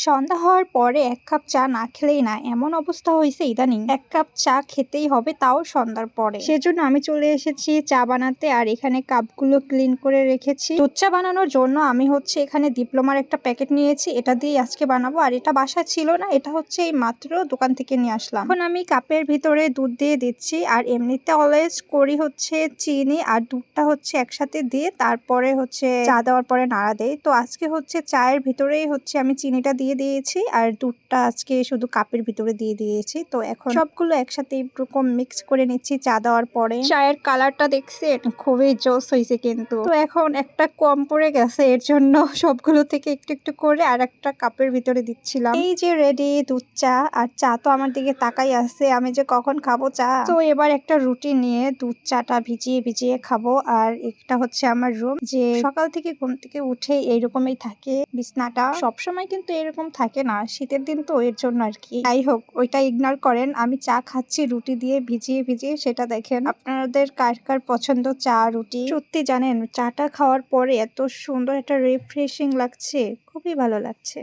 সন্ধ্যা হওয়ার পরে ১ কাপ চা না খেলেই না, এমন অবস্থা হইছে ইদানিং। ১ কাপ চা খেতেই হবে, তাও সন্ধ্যার পরে। সেজন্য আমি চলে এসেছি চা বানাতে, আর এখানে কাপগুলো ক্লিন করে রেখেছি। দুধ চা বানানোর জন্য আমি এখানে ডিপ্লোমার একটা প্যাকেট নিয়েছি, এটা দিয়ে আজকে বানাবো। আর এটা বাসায় ছিল না, এটা এই মাত্র দোকান থেকে নিয়ে আসলাম। এখন আমি কাপের ভিতরে দুধ দিয়ে দিচ্ছি, আর এমনিতে অলওয়েজ করি চিনি আর দুধটা একসাথে দিয়ে তারপরে চা দেওয়ার পরে নাড়া দেই। তো আজকে চায়ের ভিতরেই আমি চিনিটা দিয়ে দিয়েছি, আর দুধটা আজকে শুধু কাপের ভিতরে দিয়ে দিয়েছি। তো এখন সবগুলো একসাথে এরকম মিক্স করে নিচ্ছি চা দেওয়ার পরে। চায়ের কালারটা দেখছেন, খুবই জোস হয়েছে কিন্তু। তো এখন একটা কম পড়ে গেছে, এর জন্য সবগুলো থেকে একটু একটু করে আর একটা কাপের ভিতরে দিচ্ছিলাম। এই যে রেডি দুধ চা, আর চা তো আমার দিকে তাকাই আছে, আমি যে কখন খাবো চা। তো এবার একটা রুটি নিয়ে দুধ চাটা ভিজিয়ে ভিজিয়ে খাবো। আর এটা আমার রুম, যে সকাল থেকে ঘুম থেকে উঠে এইরকমই থাকে বিছনাটা। সবসময় কিন্তু এরকম থাকে না, শীতের দিন তো, এর জন্য আর কি। যাই হোক, ওইটা ইগনোর করেন। আমি চা খাচ্ছি রুটি দিয়ে ভিজিয়ে ভিজিয়ে, সেটা দেখেন। আপনাদের কার কার পছন্দ চা রুটি? সত্যি জানেন, চাটা খাওয়ার পরে এত সুন্দর একটা রিফ্রেশিং লাগছে, খুবই ভালো লাগছে।